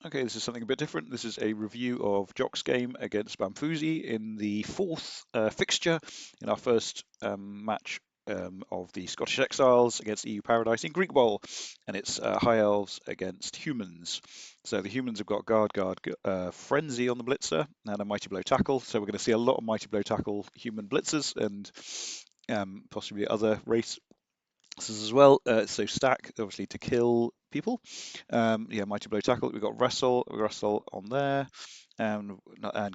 Okay, this is something a bit different. This is a review of Jock's game against Bamfuzi in the fourth fixture in our first match of the Scottish Exiles against EU Paradise in Greekbowl, and it's High Elves against humans. So the humans have got Frenzy on the Blitzer and a Mighty Blow Tackle. So we're going to see a lot of Mighty Blow Tackle human blitzers and possibly other race as well. So stack obviously to kill people. Yeah, mighty blow tackle. We've got wrestle on there, and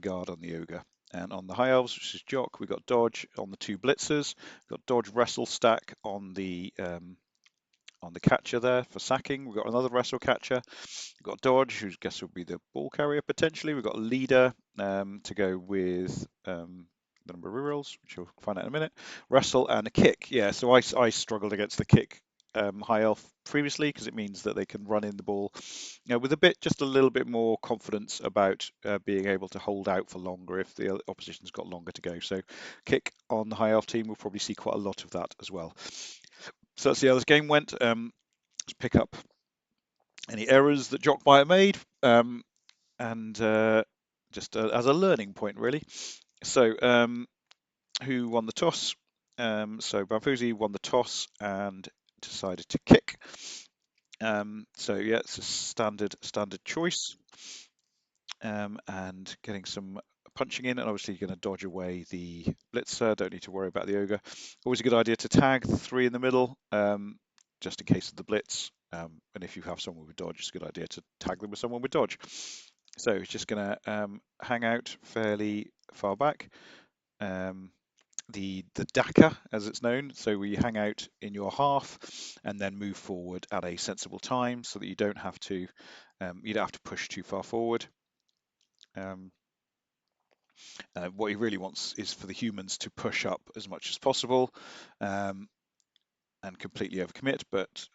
guard on the ogre. And on the high elves, which is Jock, we've got dodge on the two blitzers. We've got dodge wrestle stack on the catcher there for sacking. We've got another wrestle catcher. We've got dodge, who I guess would be the ball carrier potentially. We've got a leader to go with the number of rerolls, which you'll find out in a minute. Wrestle and a kick. Yeah, so I struggled against the kick high elf previously because it means that they can run in the ball, with just a little bit more confidence about being able to hold out for longer if the opposition's got longer to go. So kick on the high elf team, we'll probably see quite a lot of that as well. So let's see how this game went. Let's pick up any errors that Jock might have made, and just as a learning point, really. So, who won the toss? So Bamfuzi won the toss and decided to kick. So yeah, it's a standard choice, and getting some punching in, and obviously you're going to dodge away the blitzer. Don't need to worry about the ogre. Always a good idea to tag the three in the middle, just in case of the blitz. And if you have someone with dodge, it's a good idea to tag them with someone with dodge. So it's just going to hang out fairly far back. The Dakar, as it's known, so we hang out in your half and then move forward at a sensible time, so that you don't have to push too far forward. Um, what he really wants is for the humans to push up as much as possible, and completely overcommit, but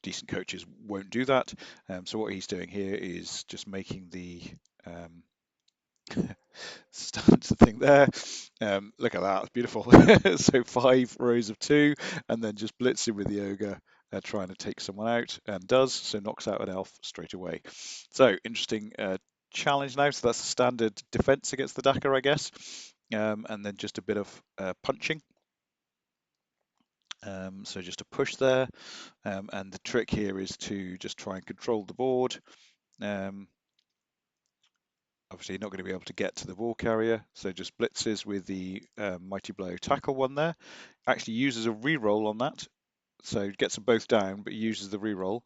decent coaches won't do that. So what he's doing here is just making the standard thing there. Look at that, it's beautiful. So 5 rows of 2, and then just blitzing with the ogre, trying to take someone out, and does, so knocks out an elf straight away. So interesting challenge now. So that's a standard defense against the Dakar, I guess. And then just a bit of punching. So just a push there. And the trick here is to just try and control the board. Obviously, you're not going to be able to get to the ball carrier, so just blitzes with the Mighty Blow tackle one there. Actually uses a reroll on that, so gets them both down, but uses the reroll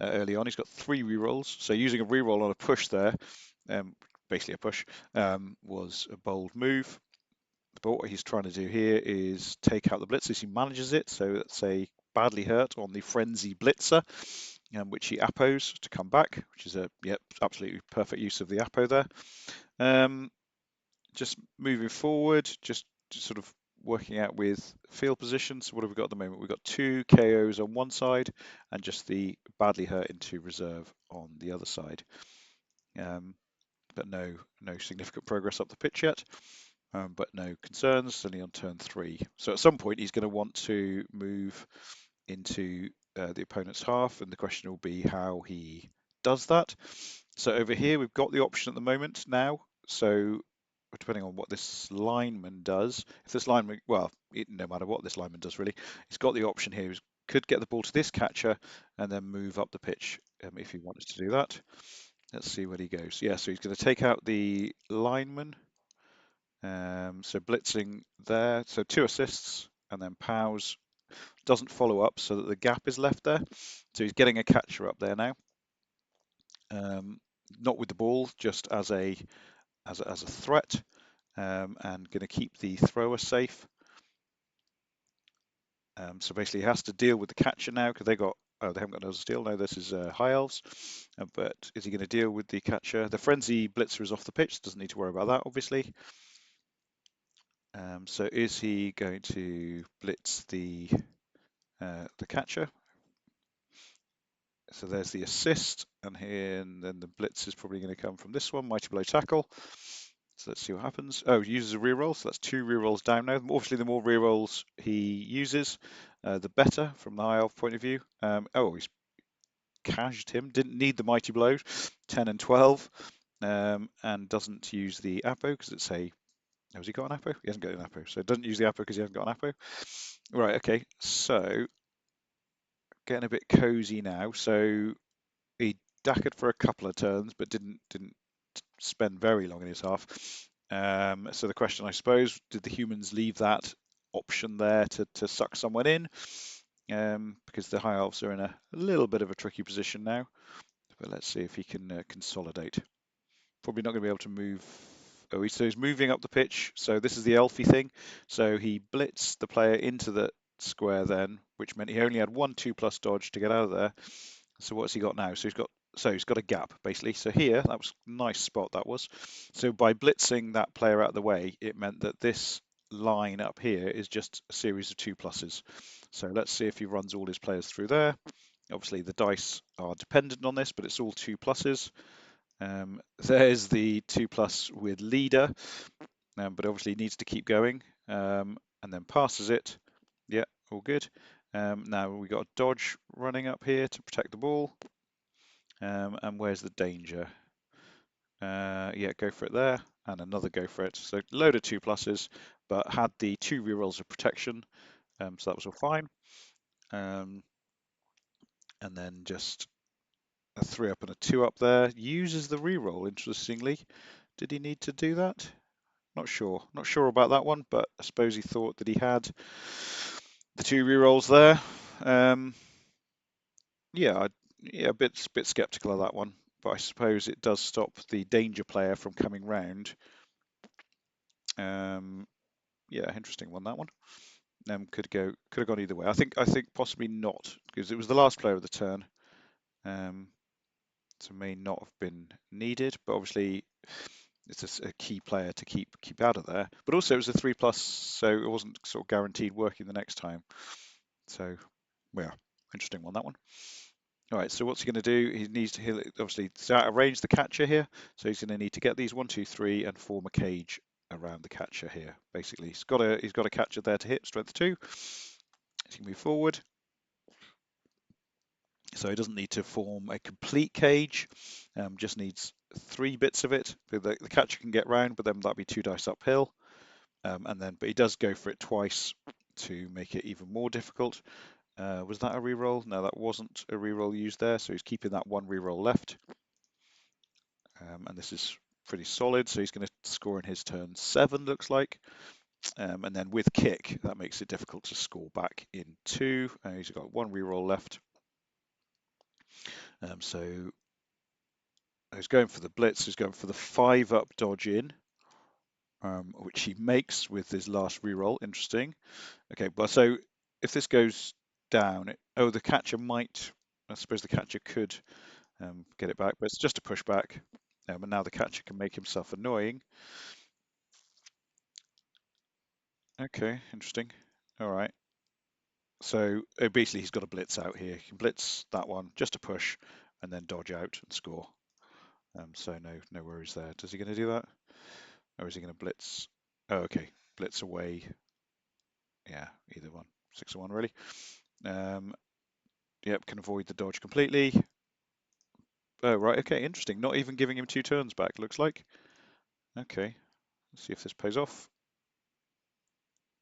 early on. He's got 3 rerolls, so using a reroll on a push there, basically a push, was a bold move. But what he's trying to do here is take out the blitzers. He manages it, so let's say badly hurt on the Frenzy Blitzer, which he appos to come back, which is absolutely perfect use of the appo there. Just moving forward, just sort of working out with field position. So what have we got at the moment? We've got 2 KOs on one side and just the badly hurt into reserve on the other side. But no significant progress up the pitch yet. But no concerns, only on turn 3. So at some point he's going to want to move into the opponent's half, and the question will be how he does that. So over here we've got the option at the moment now. So depending on what this lineman does, if this lineman, well, no matter what this lineman does really, he's got the option here. He could get the ball to this catcher and then move up the pitch if he wanted to do that. Let's see where he goes. Yeah, so he's going to take out the lineman. So blitzing there, so 2 assists, and then Powers doesn't follow up so that the gap is left there. So he's getting a catcher up there now. Not with the ball, just as a threat, and going to keep the thrower safe. So basically he has to deal with the catcher now because they haven't got another steal. No, this is High Elves. But is he going to deal with the catcher? The Frenzy Blitzer is off the pitch, doesn't need to worry about that, obviously. So is he going to blitz the catcher? So there's the assist, and then the blitz is probably going to come from this one, Mighty Blow Tackle. So let's see what happens. Oh, he uses a reroll, so that's 2 rerolls down now. Obviously, the more rerolls he uses, the better from the high elf point of view. cashed him. Didn't need the mighty blow, 10 and 12, and doesn't use the Apo because it's a. Has he got an Apo? He hasn't got an Apo, so it doesn't use the Apo because he hasn't got an Apo. Right, okay, so getting a bit cozy now. So he dackered for a couple of turns, but didn't spend very long in his half. So the question, I suppose, did the humans leave that option there to suck someone in? Because the high elves are in a little bit of a tricky position now. But let's see if he can consolidate. Probably not going to be able to move. Oh, so he's moving up the pitch. So this is the elfy thing. So he blitzed the player into the square then, which meant he only had 1/2+ dodge to get out of there. So what's he got now? So he's got a gap basically. So here, that was a nice spot that was. So by blitzing that player out of the way, it meant that this line up here is just a series of 2+s. So let's see if he runs all his players through there. Obviously the dice are dependent on this, but it's all 2+s. There's the 2+ with leader, but obviously he needs to keep going, and then passes it. Yeah, all good. Now we got a dodge running up here to protect the ball. And where's the danger? Yeah, go for it there, and another go for it. So load of 2+s, but had the 2 rerolls of protection, so that was all fine. And then just a 3 up and a 2 up there. Uses the reroll, interestingly. Did he need to do that? Not sure. Not sure about that one, but I suppose he thought that he had the 2 rerolls there. Yeah, a bit skeptical of that one, but I suppose it does stop the danger player from coming round. Yeah, interesting one, that one. Could have gone either way. I think possibly not, because it was the last player of the turn. So may not have been needed, but obviously it's a key player to keep out of there. But also it was a 3+, so it wasn't sort of guaranteed working the next time. So yeah, interesting one, that one. All right, so what's he going to do? He needs to obviously arrange the catcher here. So he's going to need to get these 1, 2, 3 and form a cage around the catcher here. Basically, he's got a catcher there to hit, strength 2. He can move forward. So he doesn't need to form a complete cage, just needs 3 bits of it. The catcher can get round, but then that'd be 2 dice uphill. But he does go for it twice to make it even more difficult. Was that a reroll? No, that wasn't a reroll used there, so he's keeping that 1 reroll left. And this is pretty solid, so he's going to score in his turn 7, looks like. And then with kick, that makes it difficult to score back in 2. He's got 1 reroll left. So he's going for the blitz, he's going for the 5 up dodge in, which he makes with his last reroll. Interesting. Okay, but so if this goes down, the catcher might, I suppose the catcher could get it back, but it's just a pushback. And now the catcher can make himself annoying. Okay, interesting. All right. So basically he's got a blitz out here. He can blitz that one, just a push, and then dodge out and score. So no worries there. Is he going to do that? Or is he going to blitz? Oh, okay. Blitz away. Yeah, either one. 6 or 1, really. Yep, can avoid the dodge completely. Oh, right. Okay, interesting. Not even giving him 2 turns back, looks like. Okay. Let's see if this pays off.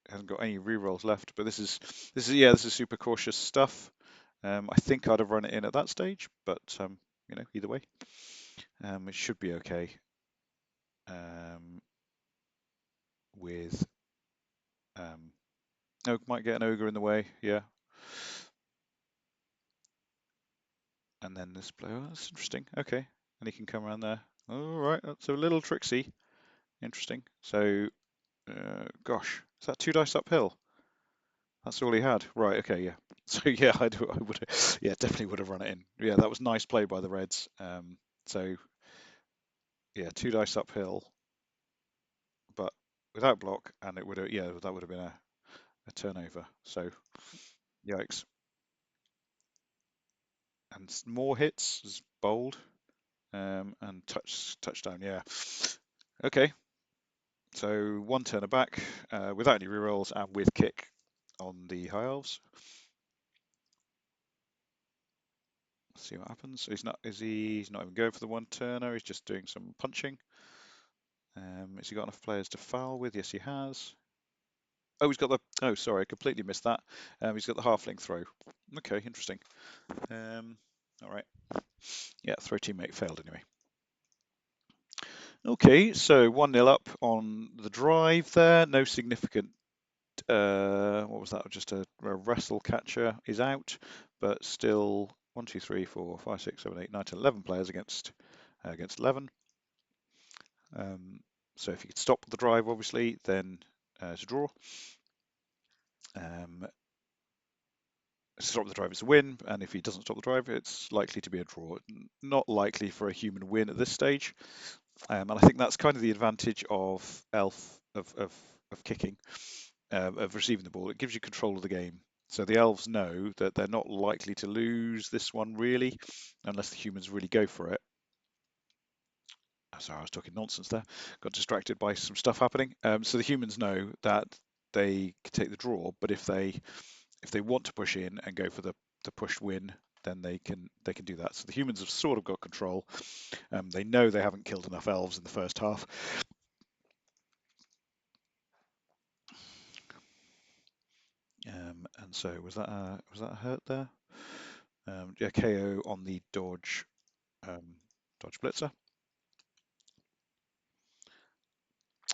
Hasn't got any rerolls left, but this is super cautious stuff. I think I'd have run it in at that stage, but either way, it should be okay. With might get an ogre in the way, yeah. And then this blow, that's interesting. Okay, and he can come around there. All right, that's a little tricksy. Interesting. So, gosh, is that 2 dice uphill? That's all he had. Right. Okay. Yeah. So yeah, I would. Yeah, definitely would have run it in. Yeah, that was nice play by the Reds. So yeah, 2 dice uphill, but without block, and it would have. Yeah, that would have been a turnover. So yikes. And more hits is bold. And touchdown. Yeah. Okay. So 1 turner back without any rerolls and with kick on the high elves. Let's see what happens. He's not. Is he? He's not even going for the one turner. He's just doing some punching. Has he got enough players to foul with? Yes, he has. Oh, he's got the. Oh, sorry, I completely missed that. He's got the halfling throw. Okay, interesting. All right. Yeah, throw teammate failed anyway. Okay, so 1-0 up on the drive there. No significant. What was that? Just a wrestle catcher is out, but still 1, 2, 3, 4, 5, 6, 7, 8, 9, 10, 11 players against 11. So if you could stop the drive, obviously, then it's a draw. Stop the drive is a win, and if he doesn't stop the drive, it's likely to be a draw. Not likely for a human win at this stage, and I think that's kind of the advantage of Elf of kicking, of receiving the ball. It gives you control of the game. So the Elves know that they're not likely to lose this one really, unless the humans really go for it. Sorry, I was talking nonsense there. Got distracted by some stuff happening. So the humans know that they can take the draw, but if they want to push in and go for the push win, then they can do that. So the humans have sort of got control. They know they haven't killed enough elves in the first half. And so was that a hurt there? Yeah, KO on the dodge blitzer.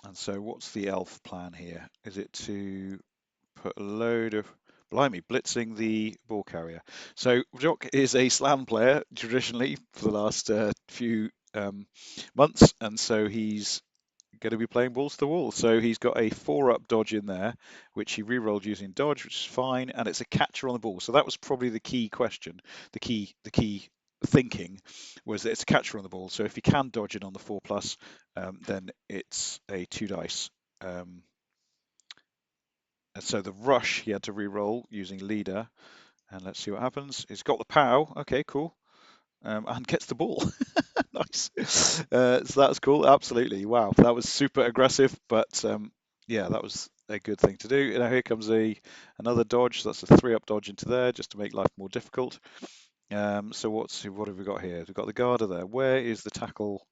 And so what's the elf plan here? Is it to put a load of blimey blitzing the ball carrier? So Jock is a slam player traditionally for the last few months, and so he's going to be playing balls to the wall. So he's got a 4-up dodge in there, which he re-rolled using dodge, which is fine, and it's a catcher on the ball. So that was probably the key question. The key thinking was that it's a catcher on the ball. So if he can dodge it on the 4+, then it's a 2 dice. And so the rush he had to re-roll using leader, and let's see what happens. He's got the POW. Okay, cool. And gets the ball. Nice. So that's cool. Absolutely. Wow. That was super aggressive, but yeah, that was a good thing to do. Now here comes another dodge. So that's a 3-up dodge into there just to make life more difficult. So what have we got here? We've got the Garda there. Where is the tackle?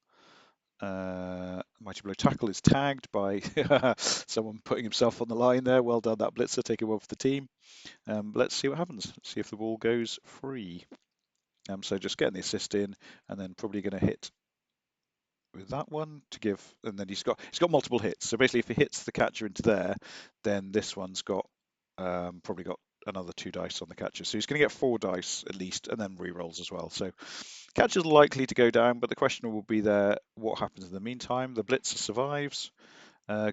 Mighty Blow tackle is tagged by someone putting himself on the line there. Well done, that blitzer. Taking one for the team. Let's see what happens. Let's see if the ball goes free. So just getting the assist in, and then probably going to hit with that one to give, and then he's got multiple hits. So basically, if he hits the catcher into there, then this one's got probably got another 2 dice on the catcher. So he's going to get 4 dice at least, and then re-rolls as well. So catcher's likely to go down, but the question will be there: what happens in the meantime? The blitzer survives,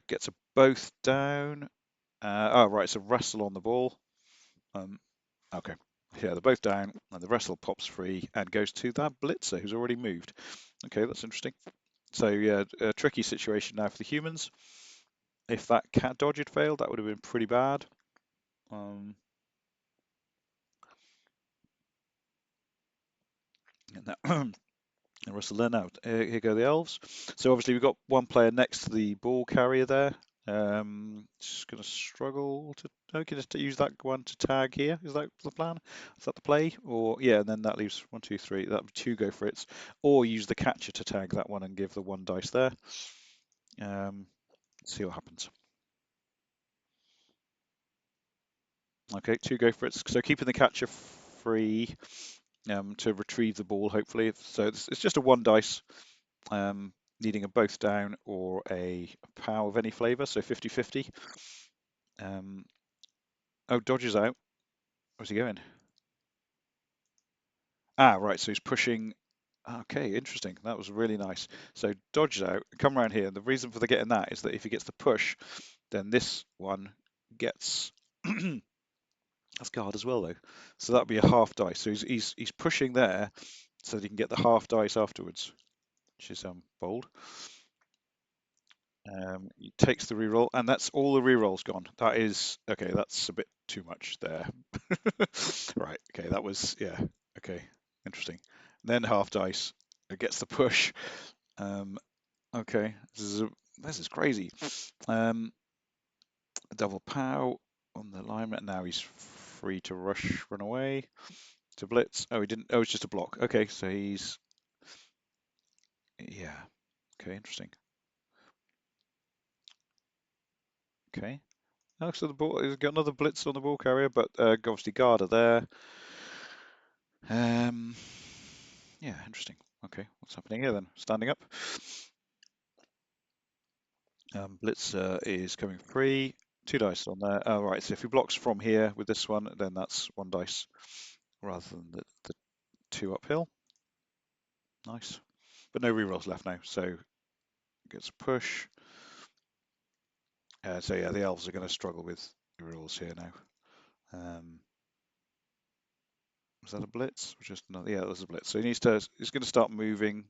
gets a both down. Oh right, it's a wrestle on the ball. Okay. Yeah, they're both down, and the wrestle pops free and goes to that blitzer who's already moved. Okay, that's interesting. So yeah, a tricky situation now for the humans. If that cat dodge had failed, that would have been pretty bad. And that, and Russell there now. Here go the elves. So obviously we've got one player next to the ball carrier there. Just going to struggle to. Okay, just to use that one to tag here. Is that the plan? Is that the play? Or yeah, and then that leaves 1, 2, 3. That would be 2 go for it. Or use the catcher to tag that one and give the 1 dice there. See what happens. Okay, 2 go for it. So keeping the catcher free to retrieve the ball, hopefully. So it's just a 1 dice, needing a both down or a POW of any flavour, so 50-50. Oh, dodges out. Where's he going? Ah, right, so he's pushing. Okay, interesting. That was really nice. So dodges out, come around here. And the reason for the getting that is that if he gets the push, then this one gets that's guard as well though. So that'd be a half dice. So he's pushing there so that he can get the half dice afterwards, which is bold. He takes the reroll, and that's all the rerolls gone. That is okay. That's a bit too much there. Right. Okay. That was yeah. Okay. Interesting. Then half dice. It gets the push. Okay. This is crazy. Double POW on the alignment. Now he's free to run away. To blitz. Oh, he didn't. Oh, it's just a block. Okay, so he's yeah. Okay, interesting. Okay. Oh, so the ball. He's got another blitz on the ball carrier, but obviously guard are there. Um, yeah, interesting. Okay, what's happening here then? Standing up. Blitz is coming free. Two dice on there. Oh, right. So if he blocks from here with this one, then that's one dice rather than the two uphill. Nice. But no rerolls left now, so gets a push. So yeah, the elves are going to struggle with rerolls here now. Was that a blitz? Just another, yeah, that was a blitz. So he needs to. He's going to start moving.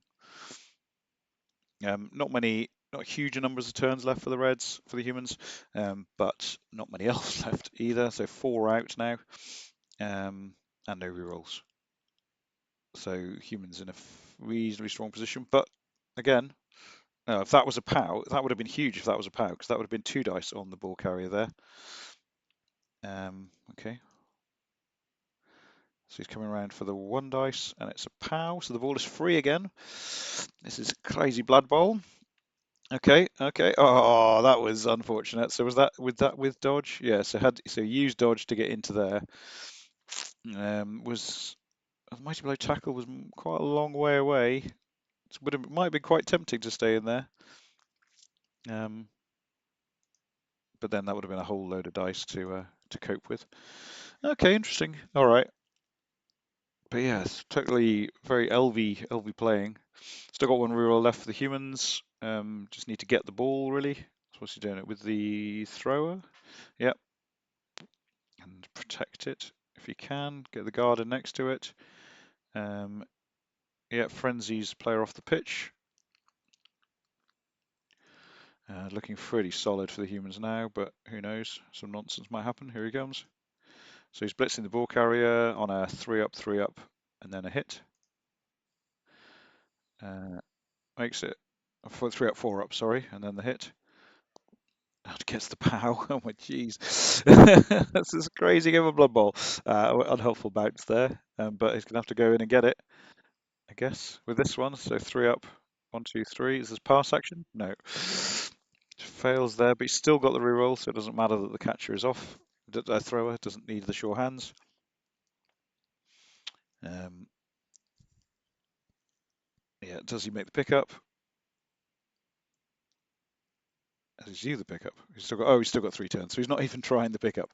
Not huge numbers of turns left for the Reds, for the humans, but not many elves left either. So 4 out now, and no rerolls. So humans in a reasonably strong position. But again, if that was a POW, that would have been huge if that was a POW, because that would have been 2 dice on the ball carrier there. Okay. So he's coming around for the 1 dice, and it's a POW, so the ball is free again. This is crazy Blood Bowl. Okay, okay. Oh, that was unfortunate. So was that with dodge? Yeah. So use dodge to get into there. Was Mighty Blow tackle was quite a long way away. Might have been quite tempting to stay in there. Um, but then that would have been a whole load of dice to cope with. Okay, interesting. All right. But yeah, it's totally very LV playing. Still got 1 reroll left for the humans. Just need to get the ball really. So what's he doing it with the thrower? Yep. And protect it if you can. Get the garden next to it. Yeah, frenzies player off the pitch. Looking pretty solid for the humans now, but who knows? Some nonsense might happen. Here he comes. So he's blitzing the ball carrier on a 3 up, and then a hit. Makes it 3 up, 4 up, sorry, and then the hit. That gets the POW. Oh my jeez. This is crazy game of Blood Bowl. Unhelpful bounce there, but he's going to have to go in and get it, I guess, with this one. So 3 up, 1, 2, 3. Is this pass action? No. Fails there, but he's still got the reroll, so it doesn't matter that the catcher is off. The thrower doesn't need the sure hands. Yeah, does he make the pickup? Does he do the pickup? He's still got 3 turns, so he's not even trying the pickup,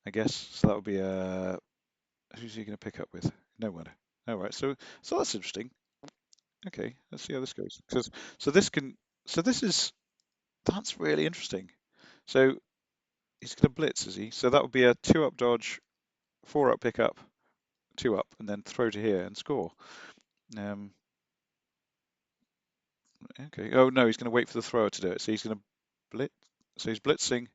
I guess. So that would be who's he going to pick up with? No one. All right, so that's interesting. Okay, let's see how this goes. So this can, so this is that's really interesting. So he's going to blitz, is he? So that would be a 2 up dodge, 4 up pickup, 2 up, and then throw to here and score. Um, okay. Oh no, he's going to wait for the thrower to do it. So he's going to blitz. So he's blitzing.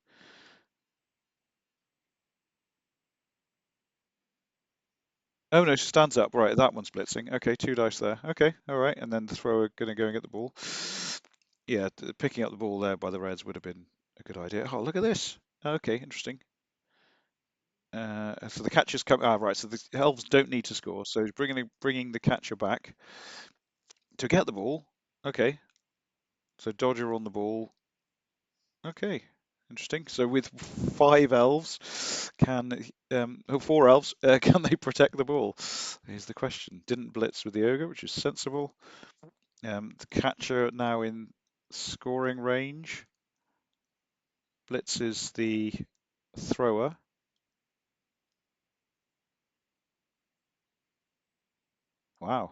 Oh no, she stands up. Right, that one's blitzing. Okay, 2 dice there. Okay, all right, and then the thrower going to go and get the ball. Yeah, picking up the ball there by the Reds would have been a good idea. Oh, look at this. Okay, interesting. So the catcher's come. Ah, right. So the Elves don't need to score. So he's bringing the catcher back to get the ball. Okay. So Dodger on the ball. Okay. Interesting. So with 5 elves, 4 elves, can they protect the ball? Here's the question. Didn't blitz with the ogre, which is sensible. The catcher now in scoring range. Blitzes the thrower. Wow.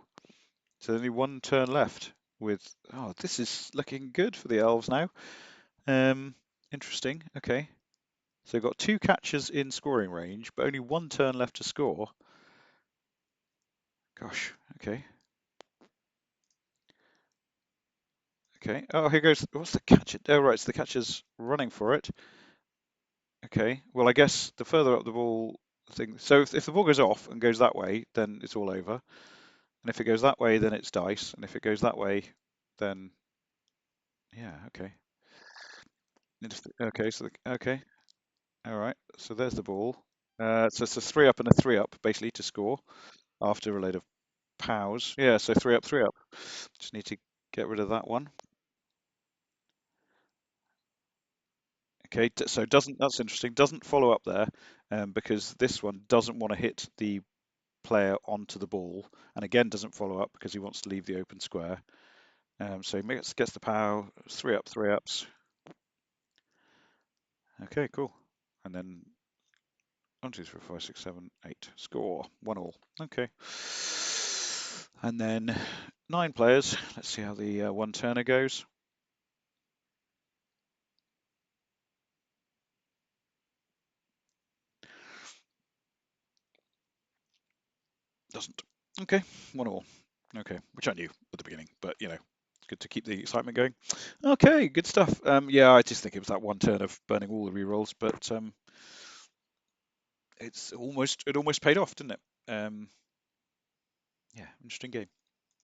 So only 1 turn left with, oh, this is looking good for the elves now. Interesting. Okay. So got 2 catchers in scoring range, but only 1 turn left to score. Gosh. Okay. Okay. Oh, here goes. What's the catcher? Oh, right. So the catcher's running for it. Okay. Well, I guess the further up the ball thing. So if the ball goes off and goes that way, then it's all over. And if it goes that way, then it's dice. And if it goes that way, then yeah. Okay. Okay. Okay. All right. So there's the ball. So it's a 3 up and a 3 up basically to score. after a load of pows. Yeah, so 3 up, 3 up. Just need to get rid of that one. Okay, so doesn't, that's interesting, doesn't follow up there because this one doesn't want to hit the player onto the ball, and again doesn't follow up because he wants to leave the open square. So he gets the pow, 3 up, 3 ups. Okay, cool. And then 1, 2, 3, 4, 5, 6, 7, 8. Score 1-all. Okay. And then 9 players. Let's see how the one turner goes. Doesn't. Okay, 1-all. Okay, which I knew at the beginning, but you know, it's good to keep the excitement going. Okay, good stuff. Yeah, I just think it was that one turn of burning all the rerolls, but it almost paid off, didn't it? Yeah, interesting game.